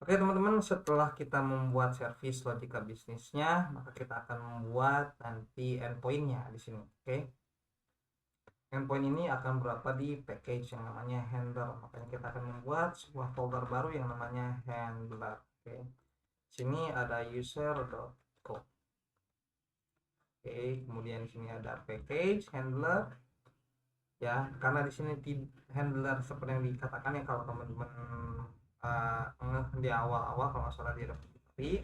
Oke teman-teman, setelah kita membuat service logika bisnisnya, maka kita akan membuat nanti endpointnya di sini. Oke, endpoint ini akan berada di package yang namanya handler. Makanya kita akan membuat sebuah folder baru yang namanya handler. Oke, sini ada user.code. Oke, kemudian di sini ada package handler. Ya, karena di sini handler seperti yang dikatakan ya, kalau teman-teman di awal-awal kalau nggak salah di repository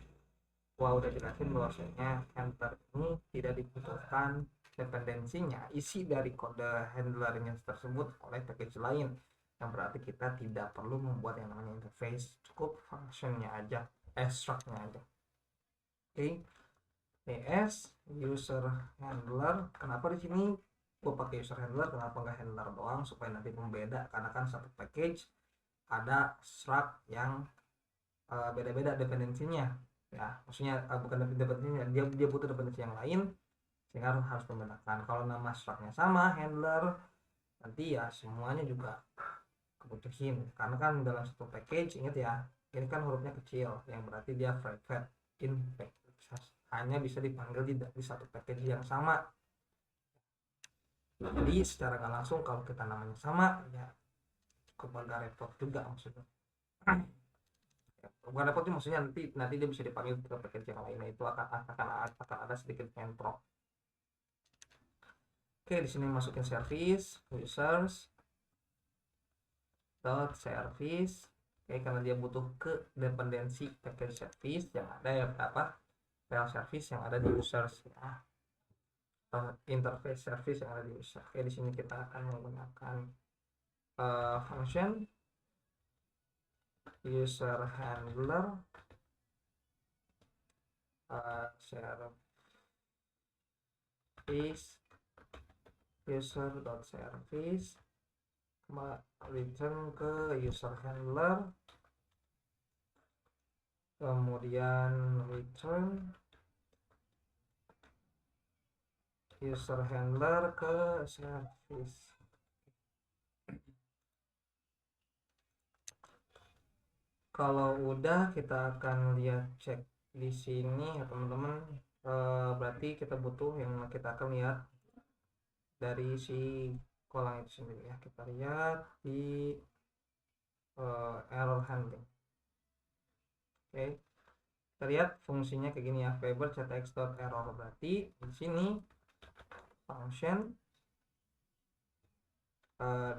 udah jelasin bahwasanya handler ini tidak dibutuhkan dependensinya isi dari kode handlernya tersebut oleh package lain, yang berarti kita tidak perlu membuat yang namanya interface, cukup functionnya aja, structnya aja. Oke, ps user handler. Kenapa di sini gue pakai user handler, kenapa nggak handler doang, supaya nanti pembeda, karena kan satu package ada struct yang beda-beda dependensinya. Ya, maksudnya bukan dependensinya, dia butuh dependensi yang lain, sehingga harus membedakan. Kalau nama structnya sama handler, nanti ya semuanya juga kebutuhin, karena kan dalam satu package, ingat ya, ini kan hurufnya kecil, yang berarti dia private in package, hanya bisa dipanggil di satu package yang sama. Jadi secara nggak langsung kalau kita namanya sama ya cukup agak repot juga maksudnya. Bukan repot sih, maksudnya nanti dia bisa dipanggil ke package yang lainnya, itu akan ada sedikit entrop. Oke, di sini masukin service users dot service. Oke, karena dia butuh ke dependensi package service yang ada ya, berapa file service yang ada di users ya, interface service yang ada di user. Oke, di sini kita akan menggunakan function user handler service user.service, return ke user handler, kemudian return user handler ke service. Kalau udah, kita akan lihat cek di sini ya teman-teman. Berarti kita butuh yang kita akan lihat dari si kolam itu sendiri ya. Kita lihat di error handling. Oke, kita lihat fungsinya kayak gini ya, fiber ctx.error. Berarti di sini function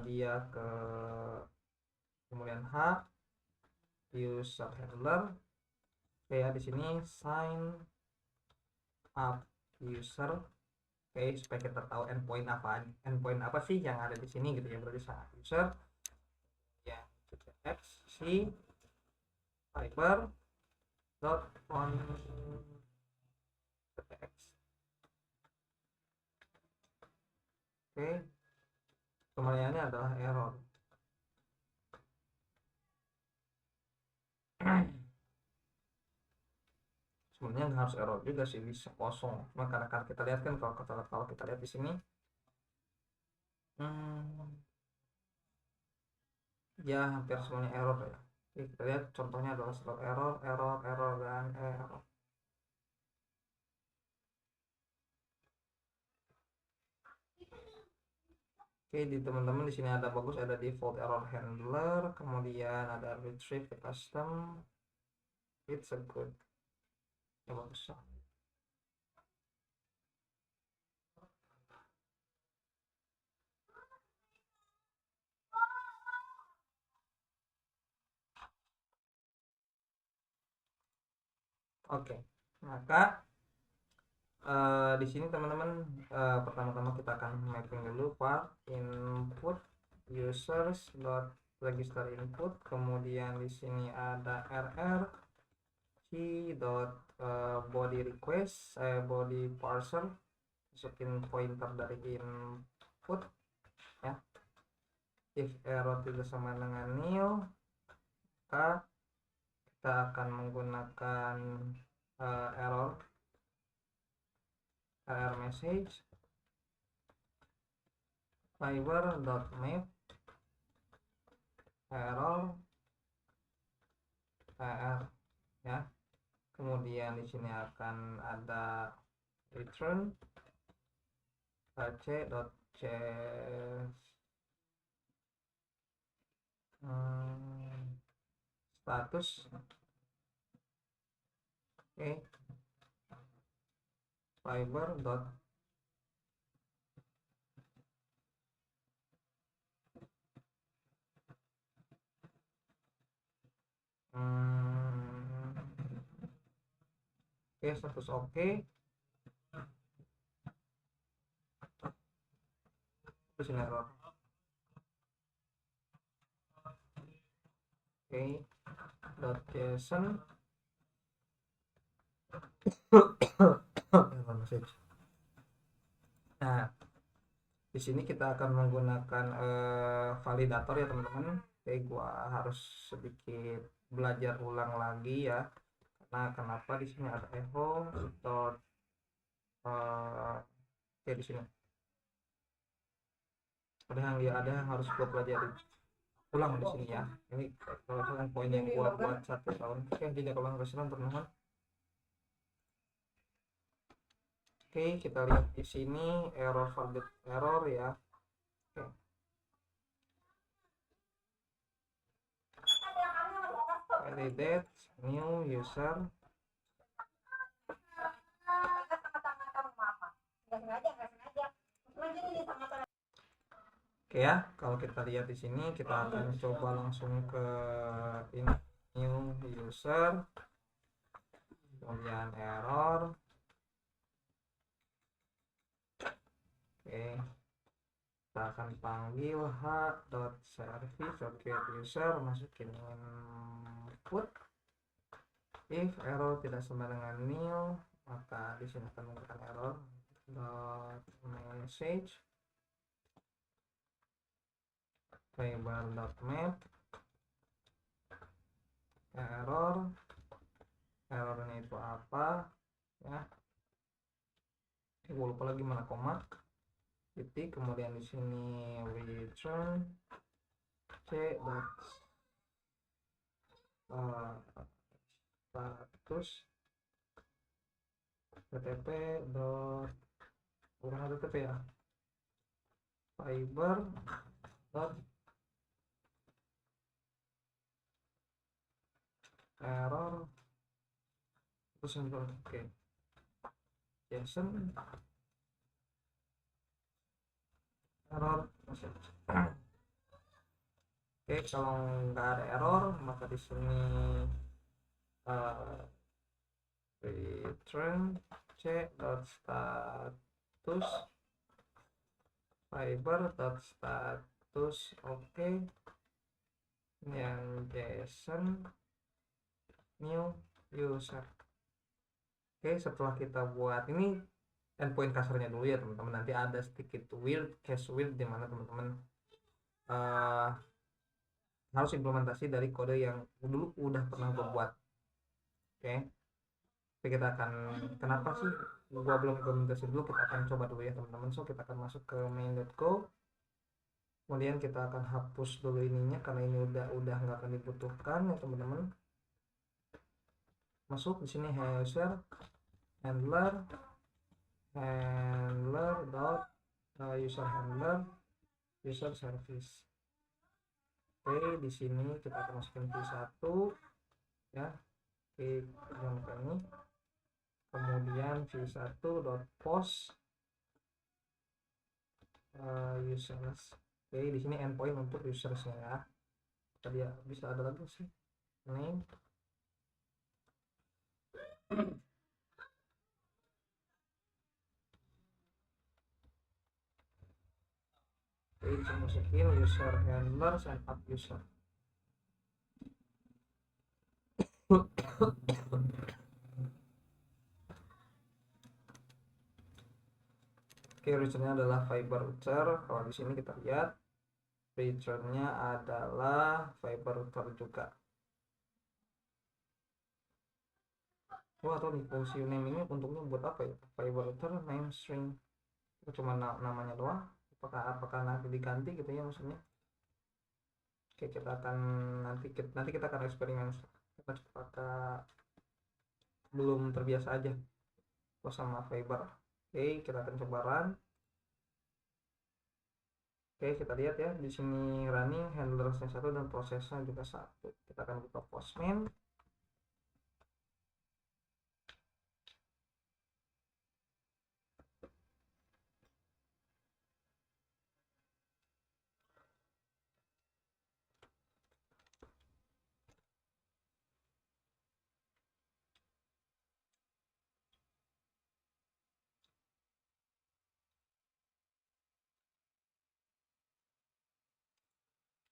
dia ke kemudian h user handler. Oke ya, di sini sign up user. Oke, supaya kita tahu endpoint apa sih yang ada di sini gitu ya. Berarti sign user ya, ctx si fiber dot on ctx. Oke, kembaliannya adalah error. Sebenarnya nggak harus error juga sih, bisa kosong. Cuma karena kita lihat kan, kalau kita lihat di sini, ya hampir semuanya error ya. Oke, kita lihat contohnya adalah selalu error, error, error, dan error. Oke, di teman-teman di sini ada bagus, ada default error handler, kemudian ada retrieve the custom. It's a good, ya bagus. Oke, maka di sini teman-teman, pertama-tama kita akan mapping dulu part input users dot register input, kemudian di sini ada rr c dot body request, body parser, masukin pointer dari input ya. If error tidak sama dengan nil, maka kita akan menggunakan error message fiber.map error ya. Kemudian di sini akan ada return c.c status, fiber dot status oke. Terus ini error. Dot json nah, di sini kita akan menggunakan validator ya teman-teman. Gua harus sedikit belajar ulang lagi ya, karena kenapa di sini ada echo dot di sini ada yang harus gua pelajari ulang di sini ya. Ini salah satu poin yang gua buat 1 tahun. Tidak ulang keselan teman-teman. Kita lihat di sini error valid error ya. Validate new user. Ya, kalau kita lihat di sini kita akan coba langsung ke ini new user, kemudian error. Kita akan panggil h.service user, masukin input. If error tidak sama dengan nil, maka di sini akan menggunakan error .message fiber.map errornya itu apa ya, gue lupa lagi mana koma, titik, kemudian di sini return status ttp dot bukan ttp ya, fiber dot error terus JSON error. Kalau nggak ada error maka di sini return c.status fiber.status oke, yang JSON new user. Setelah kita buat ini endpoint kasarnya dulu ya teman-teman. Nanti ada sedikit case weird di mana teman-teman harus implementasi dari kode yang dulu udah pernah gue buat. Tapi kita akan, kenapa sih gua belum implementasi dulu, kita akan coba dulu ya teman-teman. So kita akan masuk ke main.go, kemudian kita akan hapus dulu ininya karena ini udah nggak akan dibutuhkan ya teman-teman. Masuk di sini user handler dot user handler user service. Di sini kita akan masukin v1 ya, yang ini, kemudian v1.post users. Di sini endpoint untuk usersnya ya. Tadi ya bisa ada lagi sih name. Bisa masukin user handler sign up user. Returnnya adalah fiber router. Kalau di sini kita lihat returnnya adalah fiber router juga. Atau di fungsi name ini untungnya buat apa ya? Fiber router name string, itu cuma namanya doang. Apakah nanti diganti gitu ya maksudnya? Kita akan nanti kita akan eksperimen apakah belum terbiasa aja sama Fiber. Oke, kita akan coba run. Oke, kita lihat ya di sini running, handlersnya satu dan prosesnya juga satu. Kita akan buka Postman.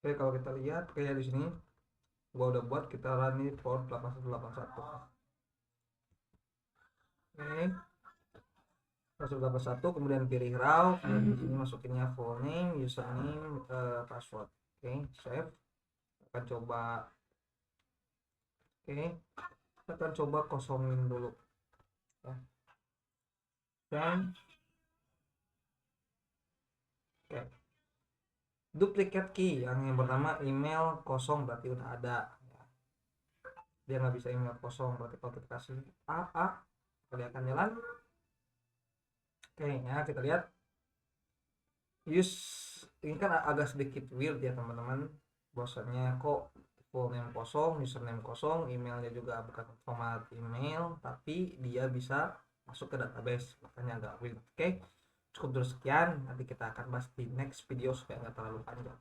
Oke, kalau kita lihat kayak di sini gua udah buat, kita run ini port 8181. Oke, 8181, kemudian pilih raw, kemudian di sini masukinnya full name, username, password. Oke, save. Akan coba. Oke, kita akan coba kosongin dulu ya. Dan oke, duplicate key yang pertama email kosong berarti udah ada ya. Dia nggak bisa email kosong, berarti kalau kita kasih AA dia akan jalan. Oke ya, kita lihat use ini kan agak sedikit weird ya teman-teman, bosannya kok full name kosong, username kosong, emailnya juga bukan format email tapi dia bisa masuk ke database, makanya agak weird. Oke, cukup dulu sekian, nanti kita akan bahas di next video supaya nggak terlalu panjang.